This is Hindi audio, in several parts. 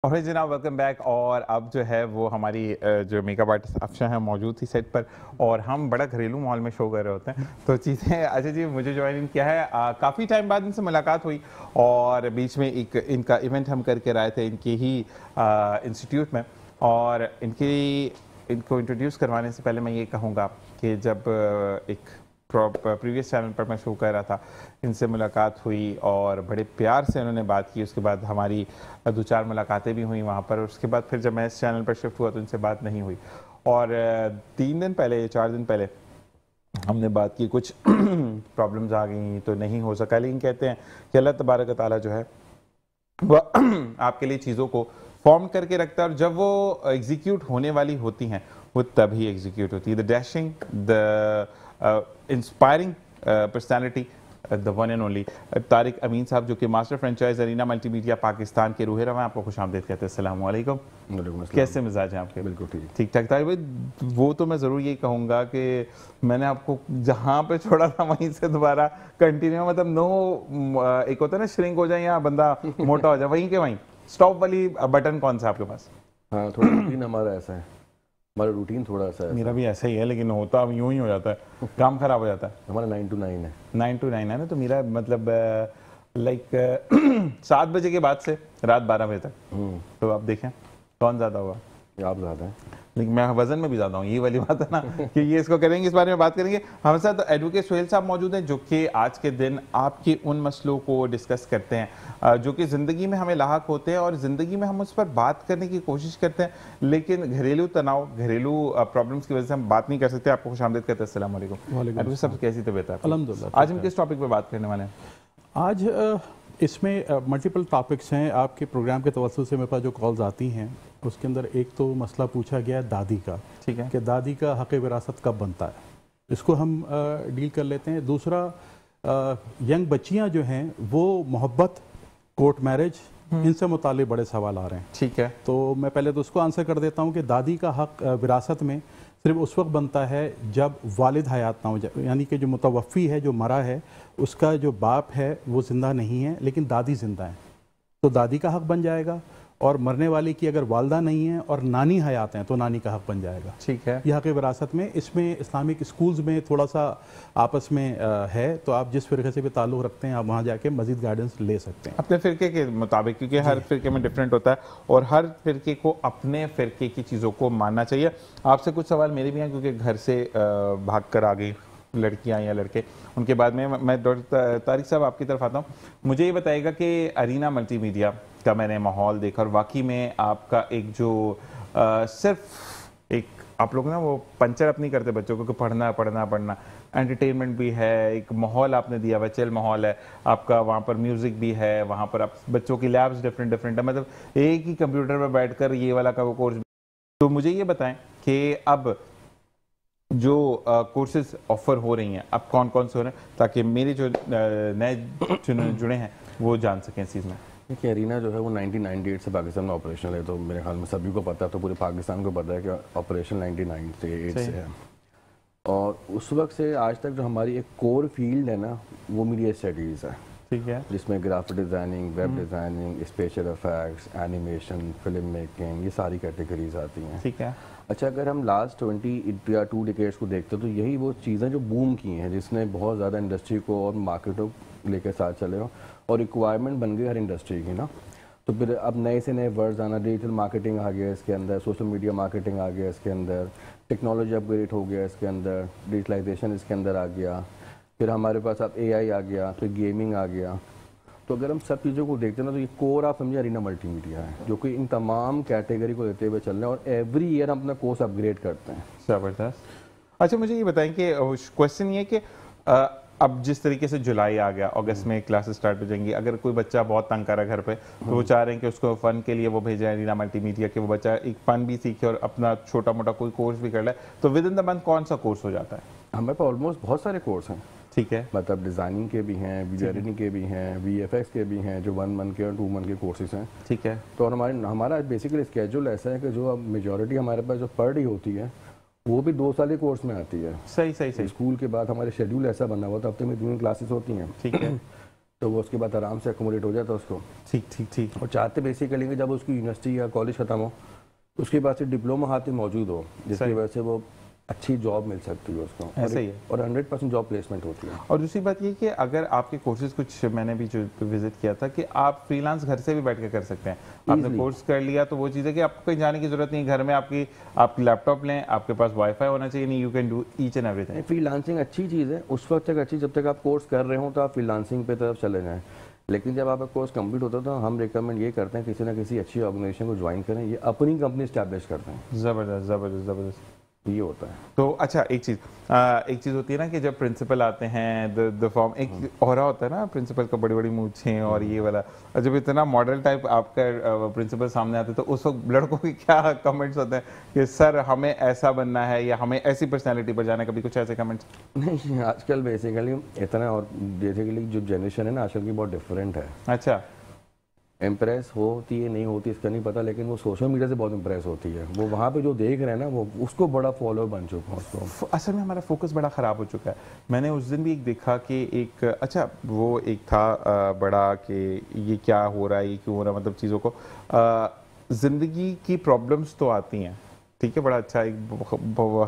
और जनाब वेलकम बैक। और अब जो है वो हमारी जो मेकअप आर्टिस्ट अफशा है मौजूद थी सेट पर, और हम बड़ा घरेलू माहौल में शो कर रहे होते हैं तो चीज़ें अच्छा जी मुझे ज्वाइन किया है। काफ़ी टाइम बाद इनसे मुलाकात हुई और बीच में एक इनका इवेंट हम करके आए थे इनकी ही इंस्टीट्यूट में। और इनको इंट्रोड्यूस करवाने से पहले मैं ये कहूँगा कि जब एक प्रीवियस चैनल पर मैं शो कर रहा था, इनसे मुलाकात हुई और बड़े प्यार से उन्होंने बात की। उसके बाद हमारी दो चार मुलाकातें भी हुई वहाँ पर, और उसके बाद फिर जब मैं इस चैनल पर शिफ्ट हुआ तो इनसे बात नहीं हुई। और 3 दिन पहले 4 दिन पहले हमने बात की, कुछ प्रॉब्लम्स आ गई तो नहीं हो सका। लेकिन कहते हैं कि अल्लाह तबारक ताला जो है वह आपके लिए चीज़ों को फॉर्म करके रखता है, और जब वो एग्जीक्यूट होने वाली होती हैं वो तभी एग्जीक्यूट होती है। The dashing, the inspiring personality, the one and only Tariq Amin साहब, जो कि master franchise Arena Multimedia Pakistan के रूहे रवा हैं। आपको खुशामदीद कहते हैं। अस्सलाम वालेकुम। कैसे मिजाज हैं आपके? बिल्कुल ठीक ठाक। तारिक भाई, वो तो मैं ज़रूर ये कहूँगा कि मैंने आपको जहाँ पे छोड़ा था वहीं से दोबारा कंटिन्यू, मतलब नो एक होता है ना श्रिंक हो जाए या बंदा मोटा हो जाए, वहीं के वहीं स्टॉप वाली बटन कौन सा आपके पास? हाँ, थोड़ा रूटीन हमारा ऐसा है, हमारा रूटीन थोड़ा सा है। मेरा भी ऐसा ही है, लेकिन होता अब यूं ही हो जाता है, काम खराब हो जाता है। हमारा 9 to 9 है। 9 to 9 है ना, तो मेरा मतलब लाइक 7 बजे के बाद से रात 12 बजे तक। तो आप देखें कौन ज़्यादा होगा? आप ज़्यादा हैं, लेकिन मैं वजन में भी ज़्यादा हूँ, ये वाली बात है ना कि ये इसको करेंगे, इस बारे में बात करेंगे। हमारे साथ एडवोकेट सुहेल साहब मौजूद हैं, जो कि आज के दिन आपके उन मसलों को डिस्कस करते हैं जो कि ज़िंदगी में हमें लाहक होते हैं, और ज़िंदगी में हम उस पर बात करने की कोशिश करते हैं, लेकिन घरेलू तनाव, घरेलू प्रॉब्लम्स की वजह से हम बात नहीं कर सकते। आपको खुशामदीद कहते हैं। अस्सलाम वालेकुम। एडवोकेट साहब, कैसी तबीयत है? अल्हम्दुलिल्लाह। आज हम किस टॉपिक पर बात करने वाले हैं? आज इसमें मल्टीपल टॉपिक्स हैं। आपके प्रोग्राम के तवज्जुह से मेरे पास जो कॉल्स आती हैं उसके अंदर एक तो मसला पूछा गया है दादी का, ठीक है, कि दादी का हक़ विरासत कब बनता है, इसको हम डील कर लेते हैं। दूसरा, यंग बच्चियां जो हैं वो मोहब्बत, कोर्ट मैरिज, इनसे मुताल्लिक़ बड़े सवाल आ रहे हैं। ठीक है, तो मैं पहले तो उसको आंसर कर देता हूँ कि दादी का हक़ विरासत में सिर्फ उस वक्त बनता है जब वालिद हयात ना हो जाए, यानी कि जो मुतवफ़ी है, जो मरा है, उसका जो बाप है वो ज़िंदा नहीं है लेकिन दादी ज़िंदा है, तो दादी का हक़ बन जाएगा। और मरने वाली की अगर वालदा नहीं है और नानी हयात हैं तो नानी का हक़ बन जाएगा। ठीक है, यह हक़ विरासत में, इसमें इस्लामिक स्कूल्स में थोड़ा सा आपस में है, तो आप जिस फ़िरक़े से भी ताल्लुक़ रखते हैं आप वहाँ जाके मज़ीद गाइडेंस ले सकते हैं अपने फ़िरके के मुताबिक, क्योंकि हर फ़िरके में डिफरेंट होता है और हर फ़िरके को अपने फ़िरके की चीज़ों को मानना चाहिए। आपसे कुछ सवाल मेरे भी हैं, क्योंकि घर से भाग कर आ गई लड़कियां या लड़के। उनके बाद में मैं डॉक्टर तारिक साहब आपकी तरफ आता हूँ। मुझे ये बताइएगा कि अरीना मल्टीमीडिया का मैंने माहौल देखा, और वाकई में आपका एक जो सिर्फ एक आप लोग ना वो पंचर अप नहीं करते बच्चों को कि पढ़ना पढ़ना पढ़ना, एंटरटेनमेंट भी है, एक माहौल आपने दिया हुआ, चिल माहौल है आपका, वहाँ पर म्यूज़िक भी है, वहाँ पर आप बच्चों की लैब्स डिफरेंट डिफरेंट है, मतलब एक ही कंप्यूटर पर बैठ कर ये वाला का वो कोर्स। तो मुझे ये बताएं कि अब जो कोर्सेज ऑफर हो रही हैं अब कौन कौन से हो रहे हैं, ताकि मेरे जो नए जुड़े हैं वो जान सकें इस चीज़ में। देखिए, अरीना जो है वो 1998 से पाकिस्तान में ऑपरेशनल है, तो मेरे ख्याल में सभी को पता है, तो पूरे पाकिस्तान को पता है कि ऑपरेशन 1998 से है। और उस वक्त से आज तक जो हमारी एक कोर फील्ड है ना, वो मीडिया स्टडीज़ है। ठीक है, जिसमें graphic designing, web designing, special effects, animation, film making, ये सारी कैटेगरीज आती हैं। ठीक है। अच्छा, अगर हम लास्ट 20 या 2 डिकेड्स को देखते हैं तो यही वो चीज़ें जो बूम की हैं, जिसने बहुत ज़्यादा इंडस्ट्री को और मार्केट को लेकर साथ चले हो, और रिक्वायरमेंट बन गई हर इंडस्ट्री की ना। तो फिर अब नए से नए वर्ड्स आना, डिजिटल मार्केटिंग आ गया इसके अंदर, सोशल मीडिया मार्केटिंग आ गया इसके अंदर, टेक्नोलॉजी अपग्रेड हो गया इसके अंदर, डिजिटलाइजेशन इसके अंदर आ गया, फिर हमारे पास अब AI आ गया, फिर गेमिंग आ गया। तो अगर हम सब चीज़ों को देखते हैं ना, तो ये कोर आप समझिए अरीना मल्टीमीडिया है, जो कि इन तमाम कैटेगरी को लेते हुए चल रहे हैं, और एवरी ईयर हम अपना कोर्स अपग्रेड करते हैं। ज़बरदस्त। अच्छा, मुझे ये बताएं कि क्वेश्चन ये कि अब जिस तरीके से जुलाई आ गया, अगस्त में क्लासेस स्टार्ट हो जाएंगी, अगर कोई बच्चा बहुत तंग कर रहा है घर पे, तो वो चाह रहे हैं कि उसको फ़न के लिए वो भेजें अरीना मल्टीमीडिया, कि वो बच्चा एक फ़न भी सीखे और अपना छोटा मोटा कोई कोर्स भी कर ले, तो विद इन द मंथ कौन सा कोर्स हो जाता है? हमारे पास ऑलमोस्ट बहुत सारे कोर्स हैं। ठीक है, मतलब डिज़ाइनिंग के भी हैं, वीडियो एडिटिंग के भी हैं, VFX के भी हैं, जो 1 मंथ के और 2 मंथ के कोर्सेज हैं। ठीक है। तो और हमारा बेसिकली स्केड्यूल ऐसा है कि जो अब मेजॉरिटी हमारे पास जो पढ़ रही होती है वो भी 2 साल के कोर्स में आती है। सही सही सही। स्कूल के बाद हमारे शेड्यूल ऐसा बना हुआ था, हफ्ते में 3 क्लासेस होती हैं। ठीक है। तो वो उसके बाद आराम से अकोमोडेट हो जाता है उसको। ठीक ठीक ठीक। और चाहते बेसिकली कि जब उसकी यूनिवर्सिटी या कॉलेज खत्म हो उसके बाद से डिप्लोमा हाथ में मौजूद हो, जिसकी वजह से वो अच्छी जॉब मिल सकती है उसको। ऐसे ही है। और 100% जॉब प्लेसमेंट होती है। और दूसरी बात ये कि अगर आपके कोर्सेज कुछ मैंने भी जो विजिट किया था कि आप फ्रीलांस घर से भी बैठ के कर सकते हैं। आपने कोर्स कर लिया तो वो चीज़ है कि आपको कहीं जाने की जरूरत नहीं, घर में आप लैपटॉप लें, आपके पास वाईफाई होना चाहिए, नहीं you can do each and everything. Freelancing अच्छी चीज़ है उस वक्त तक अच्छी जब तक आप कोर्स कर रहे हो तो आप फ्रीलांसिंग पे तरफ चले जाएँ। लेकिन जब आपका कोर्स कंप्लीट होता है तो हम रिकमेंड ये करते हैं किसी ना किसी अच्छी ऑर्गेनाइजेशन को ज्वाइन करें, ये अपनी कंपनी स्टैब्लिश करते हैं। ज़बरदस्त ज़बरदस्त ज़बरदस्त, ये होता है। तो अच्छा एक चीज़ होती है ना कि जब प्रिंसिपल आते हैं द फॉर्म एक ऑरा होता है ना प्रिंसिपल का, बड़ी बड़ी मूंछें और ये वाला, जब इतना मॉडल टाइप आपका प्रिंसिपल सामने आते तो उस वक्त लड़कों के क्या कमेंट्स होते हैं कि सर हमें ऐसा बनना है या हमें ऐसी पर्सनैलिटी पर जाना है, कभी कुछ ऐसे कमेंट्स? नहीं, आजकल बेसिकली इतना, और बेसिकली जो जनरेशन है ना आजकल की बहुत डिफरेंट है। अच्छा, इम्प्रेस होती है नहीं होती इसका नहीं पता, लेकिन वो सोशल मीडिया से बहुत इम्प्रेस होती है। वो वहाँ पे जो देख रहे हैं ना वो उसको बड़ा फॉलोअर बन चुका है उसको। असल में हमारा फोकस बड़ा ख़राब हो चुका है। मैंने उस दिन भी एक देखा कि एक अच्छा वो एक था बड़ा कि ये क्या हो रहा है, ये क्यों हो रहा है, मतलब चीज़ों को ज़िंदगी की प्रॉब्लम्स तो आती हैं, ठीक है, बड़ा अच्छा एक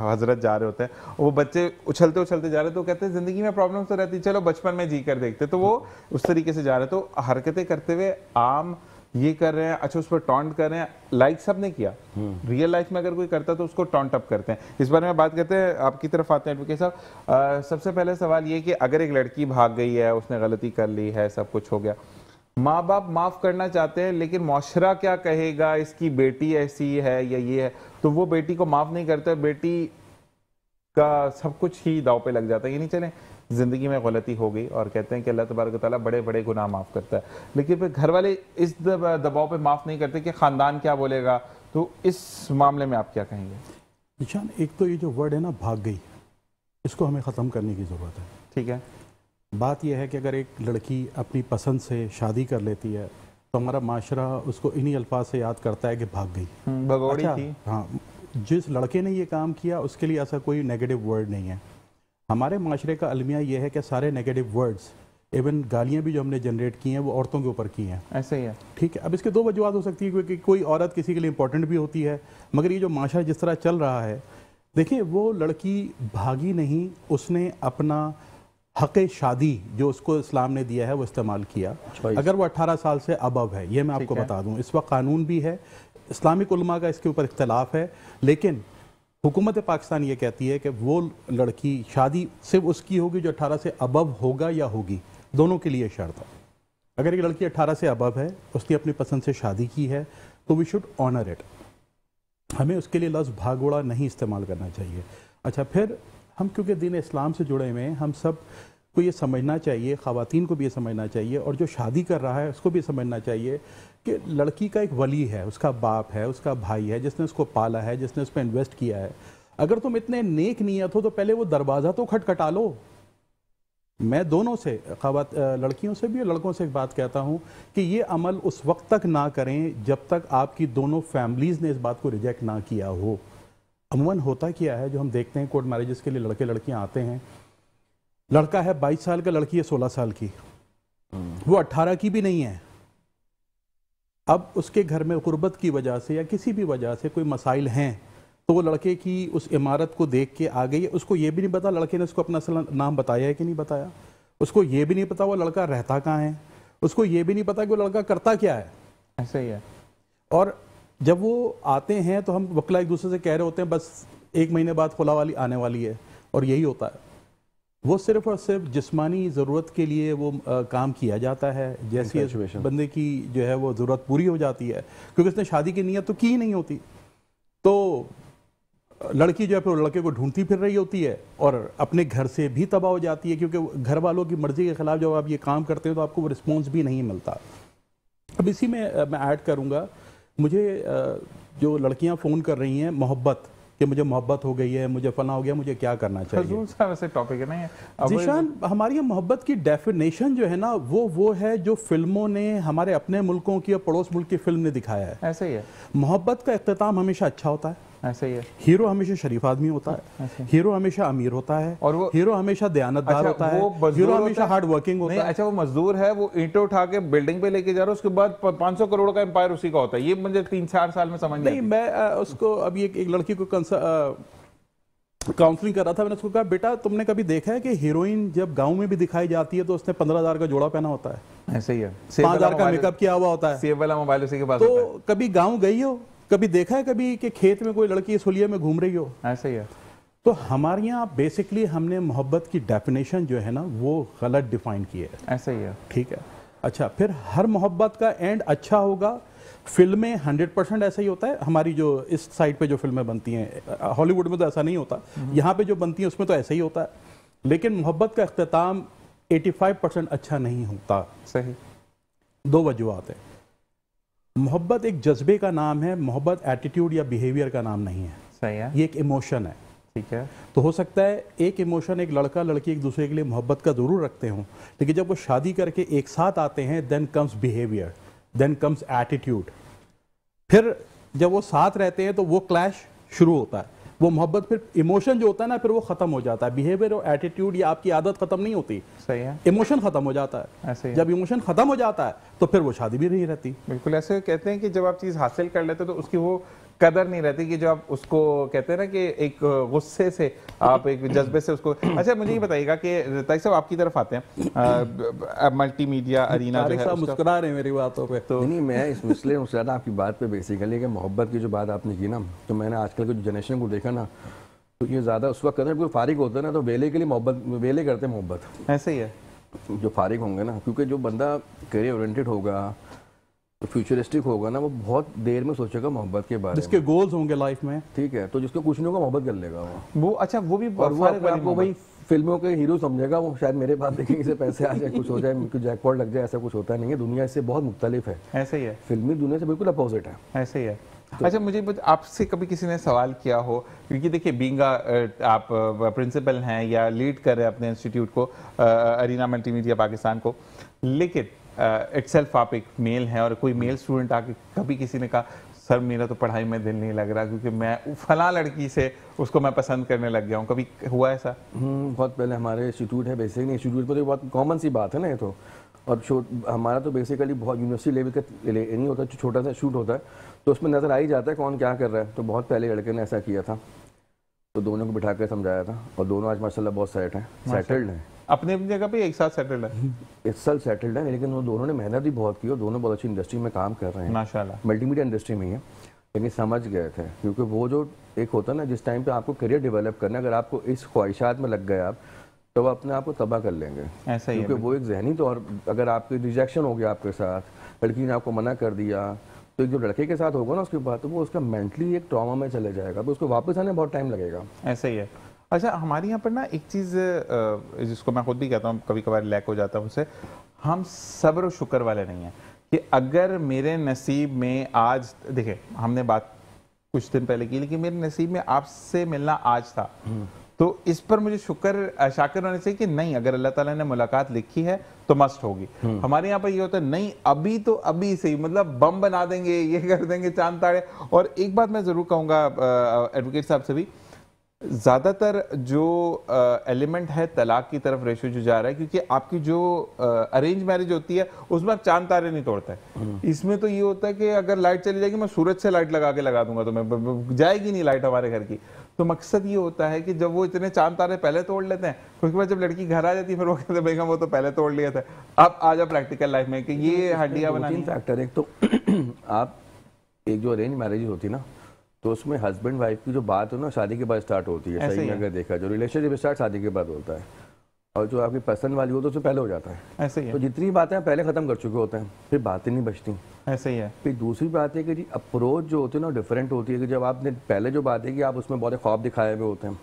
हजरत जा रहे होते हैं और वो बच्चे उछलते उछलते जा रहे हैं तो कहते हैं ज़िंदगी में प्रॉब्लम्स तो रहती, चलो बचपन में जी कर देखते, तो वो उस तरीके से जा रहे हैं। तो हरकतें करते हुए आम ये कर रहे हैं, अच्छा उस पर टॉन्ट कर रहे हैं, लाइक सब ने किया। रियल लाइफ में अगर कोई करता तो उसको टॉन्ट अप करते हैं। इस बारे में बात करते हैं, आपकी तरफ आते हैं एडवोकेट साहब। सबसे पहले सवाल ये कि अगर एक लड़की भाग गई है, उसने गलती कर ली है, सब कुछ हो गया, माँ बाप माफ करना चाहते हैं लेकिन मुआशरा क्या कहेगा, इसकी बेटी ऐसी है या ये है, तो वो बेटी को माफ नहीं करते, बेटी का सब कुछ ही दाव पे लग जाता है। ये नहीं चले जिंदगी में गलती हो गई और कहते हैं कि अल्लाह तबारक तआला बड़े बड़े गुनाह माफ करता है, लेकिन फिर घर वाले इस दबाव पे माफ नहीं करते कि खानदान क्या बोलेगा, तो इस मामले में आप क्या कहेंगे? निशान, एक तो ये जो वर्ड है ना भाग गई, इसको हमें ख़त्म करने की ज़रूरत है। ठीक है, बात यह है कि अगर एक लड़की अपनी पसंद से शादी कर लेती है तो हमारा माशरा उसको इन्हीं अल्फाज से याद करता है कि भाग गई, भगोड़ी अच्छा, थी। हाँ, जिस लड़के ने ये काम किया उसके लिए ऐसा कोई नेगेटिव वर्ड नहीं है। हमारे माशरे का अलमिया ये है कि सारे नेगेटिव वर्ड्स, इवन गालियाँ भी जो हमने जनरेट की हैं वो औरतों के ऊपर की हैं। ऐसे ही है, ठीक है। अब इसके दो वजूहत हो सकती है, क्योंकि कोई औरत किसी के लिए इंपॉर्टेंट भी होती है, मगर ये जो माशरा जिस तरह चल रहा है, देखिए वो लड़की भागी नहीं, उसने अपना हक़ शादी जो उसको इस्लाम ने दिया है वो इस्तेमाल किया। अगर वो 18 साल से अबव है, ये मैं आपको बता दूं, इस वक्त कानून भी है, इस्लामिक उलमा का इसके ऊपर इख्तलाफ है, लेकिन हुकूमत पाकिस्तान ये कहती है कि वो लड़की शादी सिर्फ उसकी होगी जो 18 से अबव होगा या होगी, दोनों के लिए शर्त है। अगर एक लड़की 18 से अबव है, उसने अपनी पसंद से शादी की है, तो वी शुड ऑनर इट। हमें उसके लिए लफ्ज़ भागोड़ा नहीं इस्तेमाल करना चाहिए। अच्छा, फिर हम क्योंकि दीन इस्लाम से जुड़े हुए हैं, हम सब को ये समझना चाहिए, ख़वातीन को भी ये समझना चाहिए और जो शादी कर रहा है उसको भी समझना चाहिए कि लड़की का एक वली है, उसका बाप है, उसका भाई है, जिसने उसको पाला है, जिसने उस पर इन्वेस्ट किया है। अगर तुम इतने नेक नीयत हो तो पहले वो दरवाज़ा तो खटखटा लो। मैं दोनों से, लड़कियों से भी और लड़कों से एक बात कहता हूँ कि ये अमल उस वक्त तक ना करें जब तक आपकी दोनों फैमिलीज़ ने इस बात को रिजेक्ट ना किया हो। अमूमन होता क्या है, जो हम देखते हैं कोर्ट मैरिजेस के लिए लड़के लड़कियां आते हैं, लड़का है 22 साल का, लड़की है 16 साल की, वो 18 की भी नहीं है। अब उसके घर में गुर्बत की वजह से या किसी भी वजह से कोई मसाइल हैं, तो वो लड़के की उस इमारत को देख के आ गई है। उसको ये भी नहीं पता लड़के ने उसको अपना नाम बताया है कि नहीं बताया, उसको ये भी नहीं पता वो लड़का रहता कहाँ है, उसको ये भी नहीं पता कि वो लड़का करता क्या है। ऐसा ही है। और जब वो आते हैं तो हम वकला एक दूसरे से कह रहे होते हैं बस 1 महीने बाद खुला वाली आने वाली है, और यही होता है। वो सिर्फ और सिर्फ जिस्मानी ज़रूरत के लिए वो काम किया जाता है, जैसी बंदे की जो है वो ज़रूरत पूरी हो जाती है, क्योंकि उसने शादी की नीयत तो की ही नहीं होती, तो लड़की जो है फिर लड़के को ढूंढती फिर रही होती है और अपने घर से भी तबाह हो जाती है, क्योंकि घर वालों की मर्ज़ी के ख़िलाफ़ जब आप ये काम करते हैं तो आपको वो रिस्पॉन्स भी नहीं मिलता। अब इसी में मैं ऐड करूँगा, मुझे जो लड़कियां फ़ोन कर रही हैं मोहब्बत, कि मुझे मोहब्बत हो गई है, मुझे फला हो गया, मुझे क्या करना चाहिए। वैसे टॉपिक है नहीं जीशान, हमारी मोहब्बत की डेफिनेशन जो है ना वो है जो फिल्मों ने हमारे अपने मुल्कों की और पड़ोस मुल्क की फिल्म ने दिखाया है। ऐसे ही है। मोहब्बत का इख्तिताम हमेशा अच्छा होता है, ऐसा ही है। हीरो हमेशा शरीफ आदमी होता है, हीरो हमेशा अमीर होता है, और वो हीरो हमेशा दयानतदार अच्छा, होता वो है, हीरो हमेशा हार्ड वर्किंग होता है। अच्छा, वो मजदूर है, वो ईंटें उठा के बिल्डिंग पे लेके जा रहा है, उसके बाद 500 करोड़ का एम्पायर उसी का होता है। ये मुझे 3-4 साल में समझ नहीं, मैं उसको अभी एक लड़की को काउंसलिंग कर रहा था, मैंने उसको कहा बेटा तुमने कभी देखा है कि हीरोइन जब गांव में भी दिखाई जाती है तो उसने 15,000 का जोड़ा पहना होता है, ऐसे ही है, 5,000 का मेकअप किया हुआ होता है, सेब वाला मोबाइल उसी के पास होता है। तो कभी गांव गई हो, कभी देखा है कभी कि खेत में कोई लड़की सुलिया में घूम रही हो? ऐसे ही है। तो हमारे यहाँ बेसिकली हमने मोहब्बत की डेफिनेशन जो है ना वो गलत डिफाइन की है। ऐसे ही है। ठीक है, अच्छा, फिर हर मोहब्बत का एंड अच्छा होगा? फिल्में 100% ऐसा ही होता है। हमारी जो इस साइड पे जो फिल्में बनती हैं, हॉलीवुड में तो ऐसा नहीं होता, यहाँ पे जो बनती हैं उसमें तो ऐसा ही होता है, लेकिन मोहब्बत का इख्तिताम 85% अच्छा नहीं होता। सही। 2 वजूहात है। मोहब्बत एक जज्बे का नाम है, मोहब्बत एटीट्यूड या बिहेवियर का नाम नहीं है। सही है। ये एक इमोशन है। ठीक है। तो हो सकता है एक इमोशन, एक लड़का लड़की एक दूसरे के लिए मोहब्बत का जरूर रखते हों, लेकिन जब वो शादी करके एक साथ आते हैं then comes behaviour, then comes attitude. फिर जब वो साथ रहते हैं तो वो क्लैश शुरू होता है। वो मोहब्बत फिर इमोशन जो होता है ना फिर वो खत्म हो जाता है। बिहेवियर और एटीट्यूड या आपकी आदत खत्म नहीं होती, सही है, इमोशन खत्म हो जाता है। ऐसे ही। जब इमोशन खत्म हो जाता है तो फिर वो शादी भी नहीं रहती। बिल्कुल ऐसे कहते हैं कि जब आप चीज़ हासिल कर लेते हो तो उसकी वो कदर नहीं रहती, कि जो आप उसको कहते हैं ना कि एक गुस्से से आप एक जज्बे से उसको। अच्छा, मुझे ये बताइएगा कि तारिक साहब आपकी तरफ आते हैं, मल्टीमीडिया अरीना जो है मुस्कुरा रहे हैं मेरी बातों पे। तो नहीं, मैं इस मसले में ज़्यादा आपकी बात पे बेसिकली कि मोहब्बत की जो बात आपने की ना, तो मैंने आजकल के जो जनरेशन को देखा ना, तो ये ज़्यादा उस वक्त करते हैं, कोई फारिग होता है ना तो वेले के लिए मोहब्बत, वेले करते हैं मोहब्बत। ऐसे ही है। जो फारिग होंगे ना, क्योंकि जो बंदा करियर ओरिएंटेड होगा, तो फ्यूचरिस्टिक होगा ना, वो बहुत देर में सोचेगा मोहब्बत के बारे में, जिसके गोल्स होंगे लाइफ में। ठीक है, तो जिसको कुछ नहीं होगा मोहब्बत कर लेगा वो। अच्छा, वो भी और वो अपने आपको भाई फिल्मों के हीरो समझेगा, वो शायद मेरे पास देखेंगे से पैसे आ जाए, कुछ हो जाए, कुछ जैकपॉट लग जाए, ऐसा कुछ होता नहीं है। दुनिया इससे बहुत मुख्तलिफ है। ऐसे ही है। फिल्मी दुनिया से बिल्कुल अपोजिट है। ऐसे ही है। अच्छा, मुझे आपसे कभी किसी ने सवाल किया हो, क्योंकि देखिए बीइंग आप प्रिंसिपल हैं या लीड कर रहे हैं अपने इंस्टीट्यूट को, अरीना मल्टीमीडिया पाकिस्तान को, लेकिन इटसेल्फ आप एक मेल हैं और कोई मेल स्टूडेंट आके कभी किसी ने कहा सर मेरा तो पढ़ाई में दिल नहीं लग रहा क्योंकि मैं फलां लड़की से उसको मैं पसंद करने लग गया हूँ, कभी हुआ ऐसा? बहुत पहले हमारे इंस्टीट्यूट है, बेसिकली इंस्टीट्यूट पर तो बहुत कॉमन सी बात है ना ये तो। और हमारा तो बेसिकली बहुत यूनिवर्सिटी लेवल का नहीं होता, छोटा सा शूट होता है, तो उसमें नज़र आ ही जाता है कौन क्या कर रहा है। तो बहुत पहले लड़के ने ऐसा किया था, तो दोनों को बिठा कर समझाया था, और दोनों आज माशाल्लाह बहुत सेट हैं, सेटल्ड हैं, अपनी अपनी जगह पे एक साथ सेटल्ड है, इस साल सेटल्ड है। लेकिन वो दोनों ने मेहनत भी बहुत की और दोनों बहुत अच्छी इंडस्ट्री में काम कर रहे हैं, माशाल्लाह, मल्टीमीडिया इंडस्ट्री में ही है। लेकिन समझ गए थे, क्योंकि वो जो एक होता है ना, जिस टाइम पे आपको करियर डेवलप करना है, अगर आपको इस ख्वाहिशात में लग गए आप, तो अपने आप को तबाह कर लेंगे। ऐसा ही है, क्योंकि वो एक जहनी तौर, अगर आपकी रिजेक्शन हो गया आपके साथ, लड़की ने आपको मना कर दिया, तो जो लड़के के साथ होगा ना उसके बाद, तो वो उसका मेंटली एक ट्रॉमा में चले जाएगा, तो उसको वापस आने में बहुत टाइम लगेगा। ऐसा ही है। अच्छा, हमारे यहाँ पर ना एक चीज़ जिसको मैं खुद भी कहता हूँ, कभी कभार लैक हो जाता हूँ उससे, हम सब्र और शुक्र वाले नहीं हैं कि अगर मेरे नसीब में आज, देखिए हमने बात कुछ दिन पहले की, लेकिन मेरे नसीब में आपसे मिलना आज था, तो इस पर मुझे शुक्र शाकिर होने चाहिए कि नहीं, अगर अल्लाह ताला ने मुलाकात लिखी है तो मस्ट होगी। हमारे यहाँ पर ये होता है नहीं, अभी तो अभी से ही, मतलब बम बना देंगे, ये कर देंगे, चांद तारे। और एक बात मैं ज़रूर कहूँगा एडवोकेट साहब से भी, ज़्यादातर जो एलिमेंट है तलाक की तरफ रेशियो जो जा रहा है, क्योंकि आपकी जो अरेंज मैरिज होती है उसमें आप चांद तारे नहीं तोड़ते हैं। इसमें तो ये होता है कि अगर लाइट चली जाएगी मैं सूरज से लाइट लगा के लगा दूंगा, तो मैं जाएगी नहीं लाइट हमारे घर की। तो मकसद ये होता है कि जब वो इतने चांद तारे पहले तोड़ लेते हैं, उसके बाद जब लड़की घर आ जाती है फिर वो कहते हैं बेगम वो तो पहले तोड़ लिया था। अब आ जाओ प्रैक्टिकल लाइफ में कि ये हड्डियां बनानी। फैक्टर एक तो आप एक जो अरेंज मैरिज होती है ना, तो उसमें हस्बैंड वाइफ की जो बात हो ना शादी के बाद स्टार्ट होती है। सही में अगर देखा, जो रिलेशनशिप स्टार्ट शादी के बाद होता है, और जो आपकी पसंद वाली हो तो उससे पहले हो जाता है। ऐसे ही है। तो जितनी बातें पहले खत्म कर चुके होते हैं, फिर बातें नहीं बचती। ऐसे ही है। फिर दूसरी बात है कि जी अप्रोच जो होती है ना डिफरेंट होती है, कि जब आपने पहले जो बात है कि आप उसमें बहुत ख्वाब दिखाए हुए होते हैं,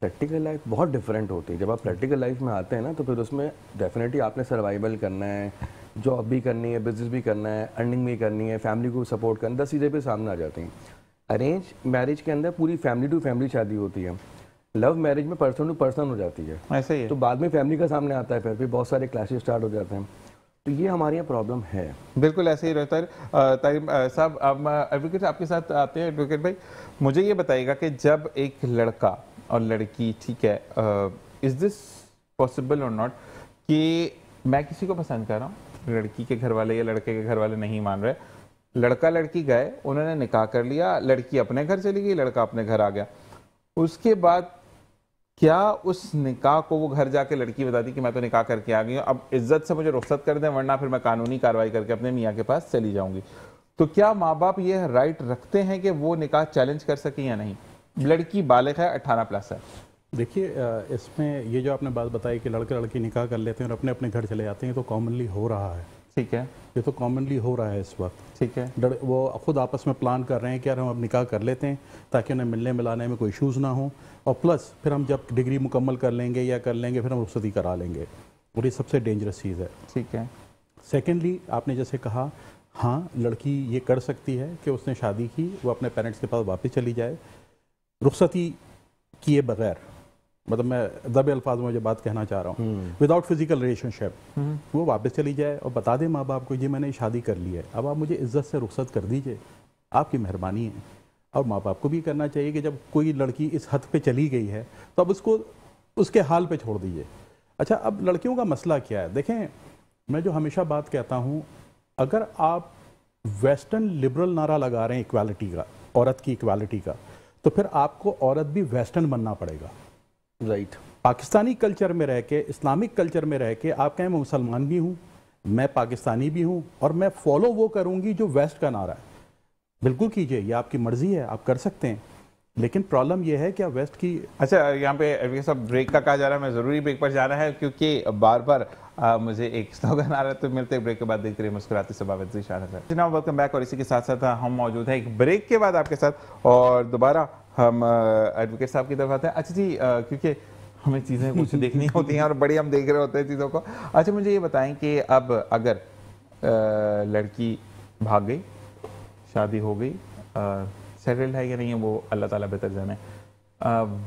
प्रैक्टिकल लाइफ बहुत डिफरेंट होती है। जब आप प्रैक्टिकल लाइफ में आते हैं ना, तो फिर उसमें डेफिनेटली आपने सर्वाइवल करना है, जॉब भी करनी है, बिजनेस भी करना है, अर्निंग भी करनी है, फैमिली को सपोर्ट करना, 10 चीज़ें पे सामने आ जाती हैं। अरेंज मैरिज के अंदर पूरी फैमिली टू फैमिली शादी होती है, लव मैरिज में पर्सन टू पर्सन हो जाती है। ऐसे ही है। तो बाद में फैमिली का सामने आता है, फिर बहुत सारे क्लैशेस स्टार्ट हो जाते हैं। तो ये हमारे यहाँ प्रॉब्लम है। बिल्कुल ऐसे ही रहता है। तारिम साहब, अब एडवोकेट आपके साथ आते हैं। एडवोकेट भाई, मुझे ये बताइएगा कि जब एक लड़का और लड़की, ठीक है, इज दिस पॉसिबल और नॉट कि मैं किसी को पसंद कर रहा हूँ, लड़की के घर वाले या लड़के के घर वाले नहीं मान रहे, लड़का लड़की गए, उन्होंने निकाह कर लिया, लड़की अपने घर चली गई, लड़का अपने घर आ गया, उसके बाद क्या उस निकाह को वो घर जाके लड़की बताती कि मैं तो निकाह करके आ गई हूँ, अब इज्जत से मुझे रुखसत कर दें वरना फिर मैं कानूनी कार्रवाई करके अपने मियाँ के पास चली जाऊंगी, तो क्या माँ बाप ये राइट रखते हैं कि वो निकाह चैलेंज कर सके या नहीं? लड़की बालिग है, 18+ है। देखिए, इसमें ये जो आपने बात बताई कि लड़के लड़की निकाह कर लेते हैं और अपने अपने घर चले जाते हैं, तो कॉमनली हो रहा है। ठीक है, ये तो कॉमनली हो रहा है इस वक्त। ठीक है, वो खुद आपस में प्लान कर रहे हैं कि यार हम अब निकाह कर लेते हैं ताकि उन्हें मिलने मिलाने में कोई इशूज़ ना हो, और प्लस फिर हम जब डिग्री मुकम्मल कर लेंगे या कर लेंगे फिर हम रुखसती करा लेंगे, और ये सबसे डेंजरस चीज़ है। ठीक है। सेकेंडली, आपने जैसे कहा, हाँ लड़की ये कर सकती है कि उसने शादी की, वो अपने पेरेंट्स के पास वापस चली जाए रुखसती किए बगैर, मतलब मैं दबे अल्फाज में जो बात कहना चाह रहा हूँ, विदाउट फिजिकल रिलेशनशिप, वो वापस चली जाए और बता दे माँ बाप को जी मैंने शादी कर ली है, अब आप मुझे इज्जत से रुखसत कर दीजिए, आपकी मेहरबानी है। और माँ बाप को भी करना चाहिए कि जब कोई लड़की इस हद पे चली गई है तो अब उसको उसके हाल पे छोड़ दीजिए। अच्छा, अब लड़कियों का मसला क्या है? देखें, मैं जो हमेशा बात कहता हूँ, अगर आप वेस्टर्न लिबरल नारा लगा रहे हैं इक्वालिटी का, औरत की इक्वालिटी का, तो फिर आपको औरत भी वेस्टर्न बनना पड़ेगा। राइट। पाकिस्तानी कल्चर में रह के, इस्लामिक कल्चर में रह के आप कहें मैं मुसलमान भी हूँ, मैं पाकिस्तानी भी हूँ, और मैं फॉलो वो करूँगी जो वेस्ट का नारा है, बिल्कुल कीजिए, ये आपकी मर्जी है, आप कर सकते हैं, लेकिन प्रॉब्लम ये है कि आप वेस्ट की। अच्छा, यहाँ पे सब ब्रेक का कहा जा रहा है, मैं ज़रूरी ब्रेक पर जाना है क्योंकि बार बार मुझे एक स्लोगन आ रहा है, तो मिलते हैं ब्रेक के बाद। देखते रहिए मुस्कुराती सबावत जनाब, वेलकम बैक। और इसी के साथ साथ हम मौजूद हैं एक ब्रेक के बाद आपके साथ, और दोबारा हम एडवोकेट साहब की तरफ आते हैं। अच्छा जी, क्योंकि हमें चीज़ें कुछ देखनी होती हैं और बड़ी हम देख रहे होते हैं चीज़ों को। अच्छा, मुझे ये बताएं कि अब अगर लड़की भाग गई, शादी हो गई, सेटल्ड है या नहीं है वो अल्लाह ताला बेहतर जाने,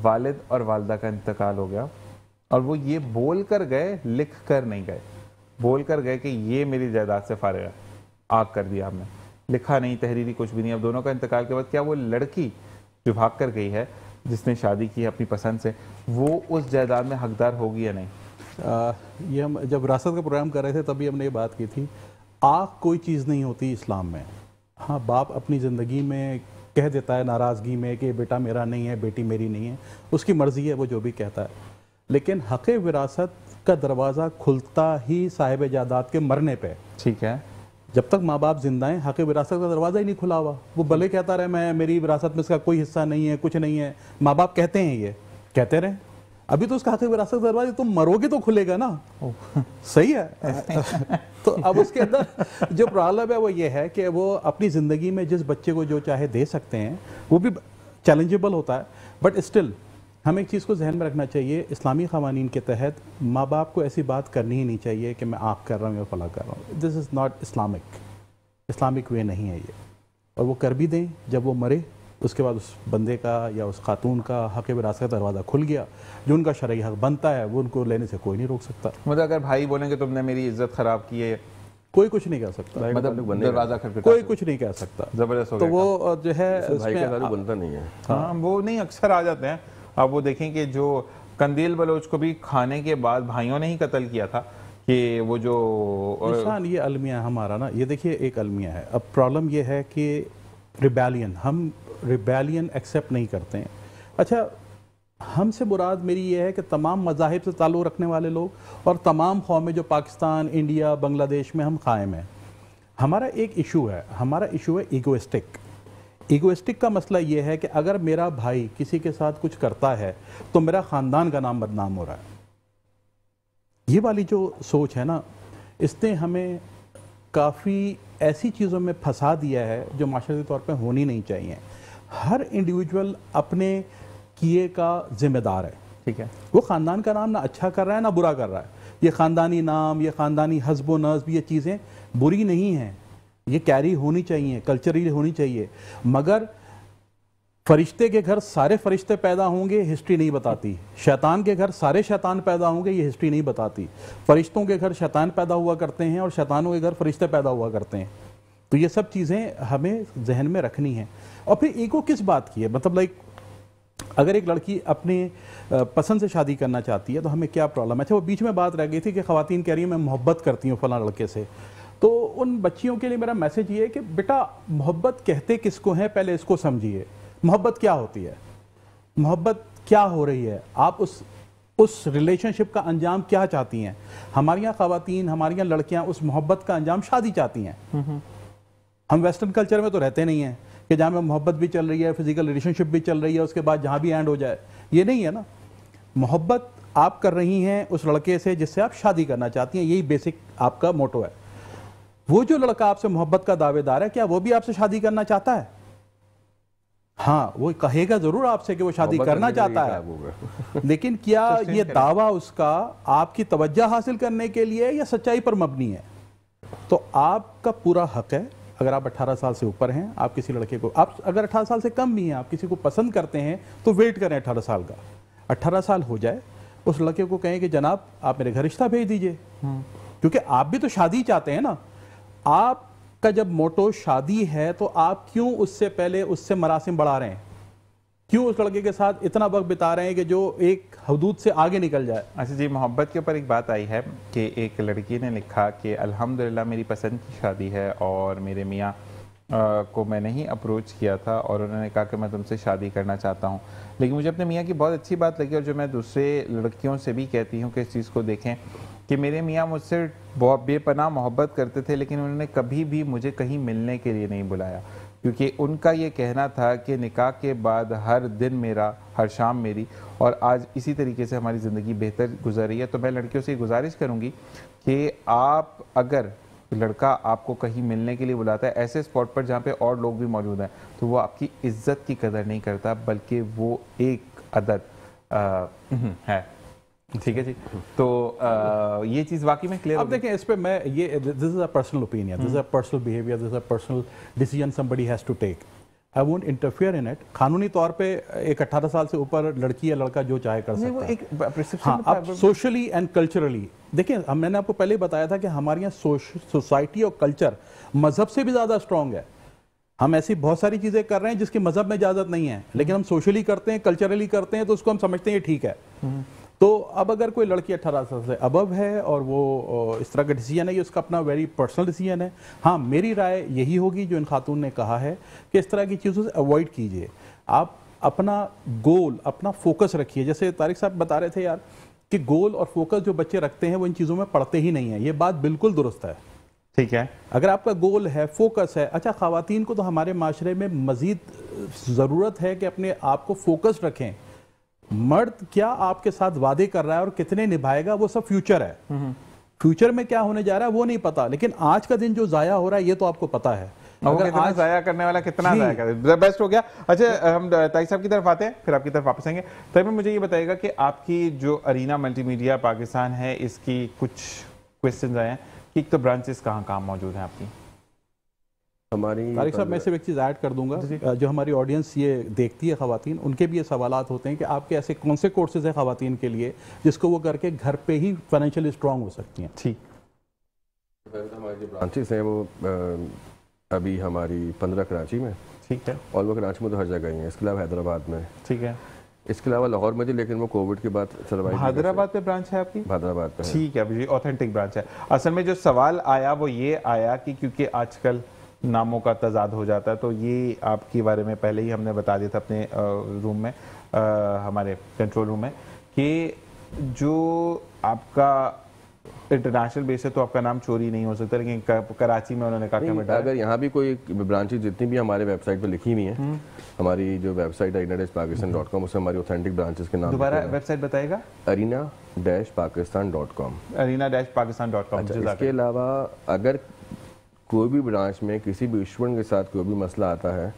वालिद और वालदा का इंतकाल हो गया और वो ये बोल कर गए, लिख कर नहीं गए, बोल कर गए कि ये मेरी जायदाद से फारिग है, आग कर दिया आपने, लिखा नहीं, तहरीरी कुछ भी नहीं। अब दोनों का इंतकाल के बाद क्या वो लड़की जो भाग कर गई है, जिसने शादी की है अपनी पसंद से, वो उस जायदाद में हकदार होगी या नहीं? ये हम जब विरासत का प्रोग्राम कर रहे थे तभी हमने ये बात की थी, आग कोई चीज़ नहीं होती इस्लाम में। हाँ, बाप अपनी ज़िंदगी में कह देता है नाराज़गी में कि बेटा मेरा नहीं है, बेटी मेरी नहीं है, उसकी मर्ज़ी है, वो जो भी कहता है, लेकिन हक़ विरासत का दरवाज़ा खुलता ही साहिब जायदाद के मरने पे। ठीक है, जब तक माँ बाप जिंदा हैं हक़ विरासत का दरवाज़ा ही नहीं खुला हुआ। वो भले कहता रहे मैं मेरी विरासत में इसका कोई हिस्सा नहीं है, कुछ नहीं है, माँ बाप कहते हैं, ये कहते रहे, अभी तो उसका हक़ विरासत का दरवाज़ा तुम मरोगे तो खुलेगा ना। सही है। तो अब उसके अंदर जो प्रॉब्लम है वो ये है कि वो अपनी ज़िंदगी में जिस बच्चे को जो चाहे दे सकते हैं, वो भी चैलेंजेबल होता है, बट स्टिल हमें एक चीज़ को जहन में रखना चाहिए, इस्लामी क़वानीन के तहत माँ बाप को ऐसी बात करनी ही नहीं चाहिए कि मैं आँख कर रहा हूँ या फला कर रहा हूँ। दिस इज़ नॉट इस्लामिक वे नहीं है ये। और वो कर भी दें, जब वो मरे उसके बाद उस बंदे का या उस खातून का हक़ विरासत का दरवाज़ा खुल गया, जो उनका शरई हक़ बनता है वो उनको लेने से कोई नहीं रोक सकता। मतलब अगर भाई बोलेंगे तुमने मेरी इज्जत ख़राब की है, कोई कुछ नहीं कह सकता, मतलब दरवाज़ा खटखटा, कोई कुछ नहीं कह सकता, ज़बरदस्त हो तो गया। वो जो है भाई का दारू बनता नहीं है। हाँ, वो नहीं अक्सर आ जाते हैं। अब वो देखें कि जो कंदील बलोच को भी खाने के बाद भाइयों ने ही कत्ल किया था, कि वो जो निशान, ये अलमिया हमारा ना, ये देखिए एक अलमिया है। अब प्रॉब्लम ये है कि रिबेलियन, हम रिबेलियन एक्सेप्ट नहीं करते हैं। अच्छा, हमसे मुराद मेरी ये है कि तमाम मज़ाहिब से ताल्लुक़ रखने वाले लोग और तमाम कौमें जो पाकिस्तान, इंडिया, बांग्लादेश में हम कायम हैं, हमारा एक इशू है, हमारा इशू है ईगोइस्टिक। ईगोइस्टिक का मसला ये है कि अगर मेरा भाई किसी के साथ कुछ करता है तो मेरा ख़ानदान का नाम बदनाम हो रहा है। ये वाली जो सोच है ना, इसने हमें काफ़ी ऐसी चीज़ों में फंसा दिया है जो माशरती तौर पे होनी नहीं चाहिए। हर इंडिविजुअल अपने किए का जिम्मेदार है। ठीक है, वो ख़ानदान का नाम ना अच्छा कर रहा है ना बुरा कर रहा है। ये ख़ानदानी नाम, ये ख़ानदानी हस्ब व नस्ब, ये चीज़ें बुरी नहीं हैं, ये कैरी होनी चाहिए, कल्चरली होनी चाहिए, मगर फरिश्ते के घर सारे फरिश्ते पैदा होंगे, हिस्ट्री नहीं बताती। शैतान के घर सारे शैतान पैदा होंगे, ये हिस्ट्री नहीं बताती। फरिश्तों के घर शैतान पैदा हुआ करते हैं और शैतानों के घर फरिश्ते पैदा हुआ करते हैं। तो ये सब चीज़ें हमें जहन में रखनी है। और फिर ईगो किस बात की है, मतलब लाइक अगर एक लड़की अपने पसंद से शादी करना चाहती है तो हमें क्या प्रॉब्लम है। अच्छा, वो बीच में बात रह गई थी कि ख़वातीन कह रही हैं मैं मोहब्बत करती हूँ फलां लड़के से। तो उन बच्चियों के लिए मेरा मैसेज ये है कि बेटा मोहब्बत कहते किसको हैं, पहले इसको समझिए। मोहब्बत क्या होती है, मोहब्बत क्या हो रही है, आप उस रिलेशनशिप का अंजाम क्या चाहती हैं। हमारी यहाँ ख़वातीन, हमारी यहाँ लड़कियाँ उस मोहब्बत का अंजाम शादी चाहती हैं। हम वेस्टर्न कल्चर में तो रहते नहीं हैं कि जहाँ में मोहब्बत भी चल रही है, फिजिकल रिलेशनशिप भी चल रही है, उसके बाद जहाँ भी एंड हो जाए, ये नहीं है ना। मोहब्बत आप कर रही हैं उस लड़के से जिससे आप शादी करना चाहती हैं, यही बेसिक आपका मोटो है। वो जो लड़का आपसे मोहब्बत का दावेदार है, क्या वो भी आपसे शादी करना चाहता है? हाँ, वो कहेगा जरूर आपसे कि वो शादी करना चाहता है, लेकिन क्या ये दावा उसका आपकी तवज्जो हासिल करने के लिए या सच्चाई पर मबनी है? तो आपका पूरा हक है, अगर आप 18 साल से ऊपर हैं, आप किसी लड़के को, आप अगर 18 साल से कम भी हैं, आप किसी को पसंद करते हैं तो वेट करें 18 साल का। 18 साल हो जाए, उस लड़के को कहें कि जनाब आप मेरे घर रिश्ता भेज दीजिए, क्योंकि आप भी तो शादी चाहते हैं ना। आपका जब मोटो शादी है तो आप क्यों उससे पहले उससे मरासिम बढ़ा रहे हैं, क्यों उस लड़के के साथ इतना वक्त बिता रहे हैं कि जो एक हदूद से आगे निकल जाए। अच्छा जी, मोहब्बत के ऊपर एक बात आई है कि एक लड़की ने लिखा कि अल्हम्दुलिल्लाह मेरी पसंद की शादी है और मेरे मियाँ को मैंने ही अप्रोच किया था और उन्होंने कहा कि मैं तुमसे शादी करना चाहता हूँ। लेकिन मुझे अपने मियाँ की बहुत अच्छी बात लगी और जो मैं दूसरे लड़कियों से भी कहती हूँ कि इस चीज़ को देखें कि मेरे मियाँ मुझसे बहुत बेपनाह मोहब्बत करते थे, लेकिन उन्होंने कभी भी मुझे कहीं मिलने के लिए नहीं बुलाया, क्योंकि उनका ये कहना था कि निकाह के बाद हर दिन मेरा, हर शाम मेरी, और आज इसी तरीके से हमारी ज़िंदगी बेहतर गुजर रही है। तो मैं लड़कियों से गुजारिश करूँगी कि आप, अगर लड़का आपको कहीं मिलने के लिए बुलाता है ऐसे स्पॉट पर जहाँ पे और लोग भी मौजूद हैं, तो वो आपकी इज्जत की कदर नहीं करता, बल्कि वो एक अदद है। ठीक है जी, तो ये चीज़ वाकई में क्लियर। अब देखें इस पे मैं ये, this is a personal opinion, this is a personal behaviour, this is a personal decision somebody has to take, I won't interfere in it. कानूनी तौर पे एक 18 साल से ऊपर लड़की या लड़का जो चाहे कर सकता है। हाँ, अब सोशली एंड कल्चरली देखिए, मैंने आपको पहले बताया था कि हमारे यहाँ सोसाइटी और कल्चर मजहब से भी ज़्यादा स्ट्रॉन्ग है। हम ऐसी बहुत सारी चीज़ें कर रहे हैं जिसकी मजहब में इजाज़त नहीं है, लेकिन हम सोशली करते हैं, कल्चरली करते हैं, तो उसको हम समझते हैं ये ठीक है। तो अब अगर कोई लड़की 18 साल से अबव है और वो इस तरह का डिसीजन है, ये उसका अपना वेरी पर्सनल डिसीजन है। हाँ, मेरी राय यही होगी जो इन खातून ने कहा है कि इस तरह की चीज़ों से अवॉइड कीजिए। आप अपना गोल, अपना फोकस रखिए। जैसे तारिक साहब बता रहे थे यार कि गोल और फोकस जो बच्चे रखते हैं वो इन चीज़ों में पढ़ते ही नहीं है, ये बात बिल्कुल दुरुस्त है। ठीक है, अगर आपका गोल है, फोकस है। अच्छा, ख़वातीन को तो हमारे माशरे में मज़ीद ज़रूरत है कि अपने आप को फोकस रखें। मर्द क्या आपके साथ वादे कर रहा है और कितने निभाएगा वो सब फ्यूचर है। फ्यूचर में क्या होने जा रहा है वो नहीं पता, लेकिन आज का दिन जो जाया हो रहा है ये तो आपको पता है। अगर कितना आज जाया करने वाला कितना जाया करे, बेस्ट हो गया। अच्छा, हम ताई साहब की तरफ आते हैं, फिर आपकी तरफ वापस आएंगे। तभी मुझे ये बताइएगा कि आपकी जो अरीना मल्टीमीडिया पाकिस्तान है, इसकी कुछ क्वेश्चन आए हैं कि एक तो ब्रांचेस कहाँ मौजूद हैं आपकी? हमारी तारिक साहब, मैं सिर्फ एक चीज़ ऐड कर दूंगा, जो हमारी ऑडियंस ये देखती है ख़वातीन, उनके भी ये सवालात होते हैं कि आपके ऐसे कौन से कोर्सेज हैं ख़वातीन के लिए जिसको वो करके घर पे ही फाइनेंशियली स्ट्रांग हो सकती हैं। ठीक, हमारी जो ब्रांचेस हैं वो अभी हमारी 15 कराची में, ठीक है, और वो कराची में तो हर जगह ही है, इसके अलावा हैदराबाद में, ठीक है, इसके अलावा लाहौर में थी, लेकिन वो कोविड के बाद सर्वाइव। हैदराबाद पे ब्रांच है आपकी? हैदराबाद पे, ठीक है, अभी ऑथेंटिक ब्रांच है। असल में जो सवाल आया वो ये आया कि क्योंकि आजकल नामों का तजाद हो जाता है, तो ये आपके बारे में पहले ही हमने बता दिया था अपने रूम में, हमारे कंट्रोल रूम में, कि जो आपका इंटरनेशनल बेस है तो आपका नाम चोरी नहीं हो सकता, लेकिन कराची में उन्होंने कहा अगर यहाँ भी कोई ब्रांचेज जितनी भी हमारे वेबसाइट पे लिखी हुई हैं, हमारी जो वेबसाइट है arena-pakistan.com, उसमें हमारी ऑथेंटिक ब्रांचेस के नाम। दोबारा वेबसाइट बताएगा? arena-pakistan.com, arena-pakistan.com। इसके अलावा अगर कोई भी ब्रांच में किसी भी स्टूडेंट के साथ कोई भी मसला आता है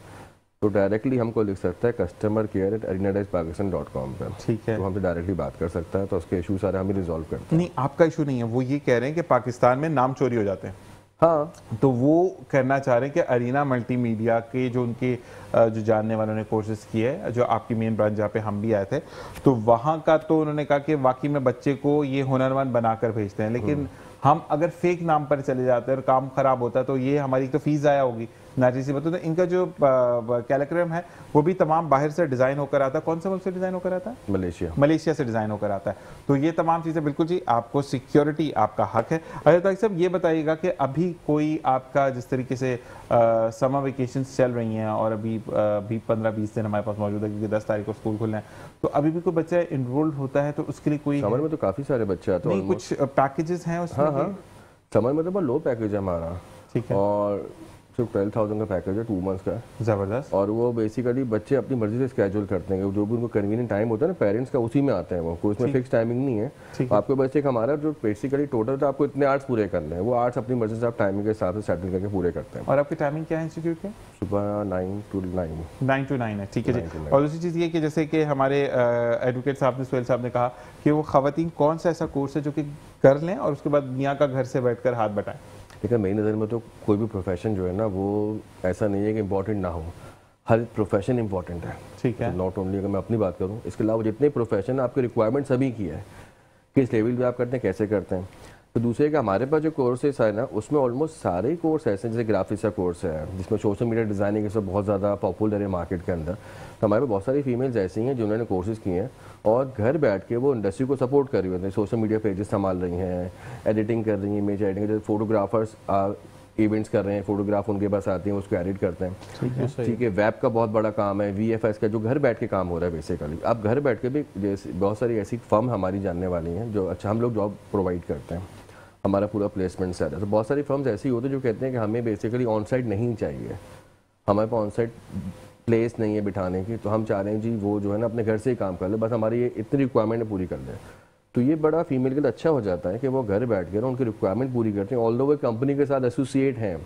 तो डायरेक्टली हमको लिख सकता है customer@arena-pakistan.com पर। ठीक है, तो हमसे डायरेक्टली बात कर सकता है, तो उसके इशू सारे हम ही रिजॉल्व करते हैं। नहीं, आपका इशू नहीं है, वो ये कह रहे हैं कि पाकिस्तान में नाम चोरी हो जाते हैं। हाँ, तो वो करना चाह रहे हैं कि अरीना मल्टीमीडिया के जो उनके जो जानने वालों ने कोर्सेज किए है, जो आपकी मेन ब्रांच जहाँ पे हम भी आए थे, तो वहाँ का तो उन्होंने कहा कि वाकई में बच्चे को ये हुनरमंद बनाकर भेजते हैं, लेकिन हम अगर फेक नाम पर चले जाते हैं और काम खराब होता है तो ये हमारी तो फीस ज़ाया होगी नाची सी बात। तो इनका जो कैरिकुलम है वो भी तमाम बाहर से डिज़ाइन होकर आता है। कौन से मुल्क से डिज़ाइन होकर आता है? मलेशिया से डिज़ाइन होकर आता है। तो ये तमाम चीज़ें बिल्कुल जी, आपको सिक्योरिटी आपका हक है। अच्छा ताकि साहब ये बताइएगा कि अभी कोई आपका जिस तरीके से समर वेकेशंस चल रही हैं और अभी 15-20 दिन हमारे पास मौजूद है क्योंकि 10 तारीख को स्कूल खुलना है, तो अभी भी कोई बच्चा इनरोल्ड होता है तो उसके लिए कोई समर में तो काफ़ी सारे बच्चे आते हैं। कुछ पैकेजेस हैं उसमें? हाँ, समर में तो बहुत लो पैकेज है हमारा। ठीक है। और सिर्फ 12,000 का पैकेज है 2 मंथ्स का। ज़बरदस्त। और वो बेसिकली बच्चे अपनी मर्जी से स्केड्यूल करते हैं, जो भी उनको कन्वीनियंट टाइम होता है ना पेरेंट्स का, उसी में आते हैं वो, कोई उसमें फिक्स टाइमिंग नहीं है। आपके बच्चे का हमारा जो बेसिकली टोटल तो आपको इतने आर्ट्स पूरे करने हैं, वो आर्ट्स अपनी मर्जी से आप टाइमिंग के हिसाब से सेटल करके पूरे करते हैं। और आपकी टाइमिंग क्या है इंस्टीट्यूट के? सुबह 9 to 9 है। ठीक है जी। और दूसरी चीज़ ये कि जैसे कि हमारे एडवोकेट साहब ने, सुहेल साहब ने कहा कि वो ख़वातीन कौन सा ऐसा कोर्स है जो कि कर लें और उसके बाद मियाँ का घर से बैठकर हाथ बटाएं? लेकिन मेरी नज़र में तो कोई भी प्रोफेशन जो है ना वो ऐसा नहीं है कि इम्पोर्टेंट ना हो, हर प्रोफेशन इंपॉर्टेंट है। ठीक है। नॉट ओनली अगर मैं अपनी बात करूँ, इसके अलावा जितने प्रोफेशन आपके रिक्वायरमेंट सभी की है, किस लेवल पे आप करते हैं, कैसे करते हैं। तो दूसरे का हमारे पास जो कोर्सेस है ना उसमें ऑलमोस्ट सारे ही कोर्स ऐसे हैं, जैसे ग्राफिक्स का कोर्स है जिसमें सोशल मीडिया डिज़ाइनिंग सब बहुत ज़्यादा पॉपुलर है मार्केट के अंदर। तो हमारे पास बहुत सारी फीमेल्स ऐसी हैं जिन्होंने कोर्सेज किए हैं और घर बैठ के वो इंडस्ट्री को सपोर्ट कर रही होती हैं, सोशल मीडिया पेजेस संभाल रही हैं, एडिटिंग कर रही हैं, इमेज एडिटिंग, जैसे फोटोग्राफर्स इवेंट्स कर रहे हैं, फोटोग्राफ उनके पास आते हैं, उसको एडिट करते हैं। ठीक है, वेब का बहुत बड़ा काम है, VFX का, जो घर बैठ के काम हो रहा है बेसिकली। आप घर बैठ के भी, जैसे बहुत सारी ऐसी फर्म हमारी जानने वाली हैं जो अच्छा हम लोग जॉब प्रोवाइड करते हैं, हमारा पूरा प्लेसमेंट सेट है। तो बहुत सारी फर्म्स ऐसी होती है जो कहते हैं कि हमें बेसिकली ऑन साइड नहीं चाहिए, हमारे पास ऑन साइड प्लेस नहीं है बिठाने की, तो हम चाह रहे हैं जी वो जो है ना अपने घर से ही काम कर ले, बस हमारी ये इतनी रिक्वायरमेंट पूरी कर ले। तो ये बड़ा फीमेल के लिए अच्छा हो जाता है कि वो घर बैठ कर उनकी रिक्वायरमेंट पूरी करते हैं। ऑल्दो वो कंपनी के साथ एसोसिएट हैं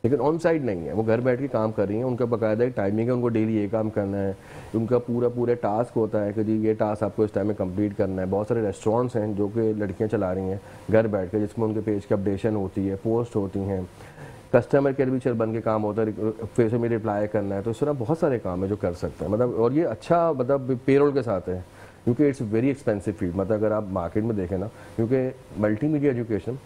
लेकिन ऑन साइड नहीं है, वो घर बैठ के काम कर रही हैं, उनका बाकायदा एक टाइमिंग है, उनको डेली ये काम करना है, उनका पूरा टास्क होता है कि जी ये टास्क आपको इस टाइम में कंप्लीट करना है। बहुत सारे रेस्टोरेंट्स हैं जो कि लड़कियां चला रही हैं घर बैठ के, जिसमें उनके पेज की अपडेशन होती है, पोस्ट होती हैं, कस्टमर केयर भी चल बन के काम होता है, फेस में रिप्लाई करना है। तो इस तरह बहुत सारे काम है जो कर सकते हैं, मतलब। और ये अच्छा मतलब पेरोल के साथ है क्योंकि इट्स वेरी एक्सपेंसिव फील्ड, मतलब अगर आप मार्केट में देखें ना, क्योंकि मल्टीमीडिया एजुकेशन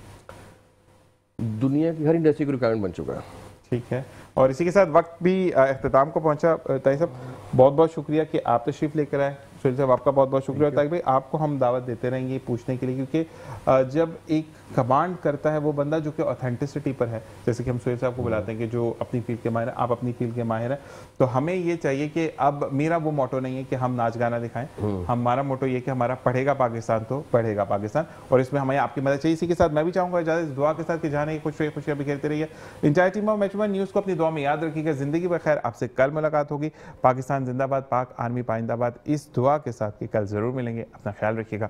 दुनिया की हर इंडस्ट्री की रिक्वायरमेंट बन चुका है। ठीक है, और इसी के साथ वक्त भी अख्ताम को पहुंचा। ताई साहब बहुत बहुत शुक्रिया कि आप तशरीफ लेकर आए। सुहेल साहब आपका बहुत बहुत शुक्रिया। ताकि भाई आपको हम दावत देते रहेंगे पूछने के लिए, क्योंकि जब एक कमांड करता है वो बंदा जो कि ऑथेंटिसिटी पर है, जैसे कि हम सुहेल साहब को बुलाते हैं कि जो अपनी फील्ड के माहिर हैं, आप अपनी फील्ड के माहिर हैं, तो हमें ये चाहिए कि अब मेरा वो मोटो नहीं है कि हम नाच गाना दिखाएं, हमारा मोटो ये कि हमारा पढ़ेगा पाकिस्तान तो पढ़ेगा पाकिस्तान, और इसमें हमें आपकी मदद चाहिए। इसी के साथ मैं भी चाहूँगा इजाज़त दुआ के साथ कि जाने की खुशियाँ बिखेरते रहिए। Entire team of match news को अपनी दुआ में याद रखिएगा। ज़िंदगी बखैर, आपसे कल मुलाकात होगी। पाकिस्तान जिंदाबाद, पाक आर्मी पाइंदाबाद, इस दुआ के साथ कि कल ज़रूर मिलेंगे। अपना ख्याल रखिएगा।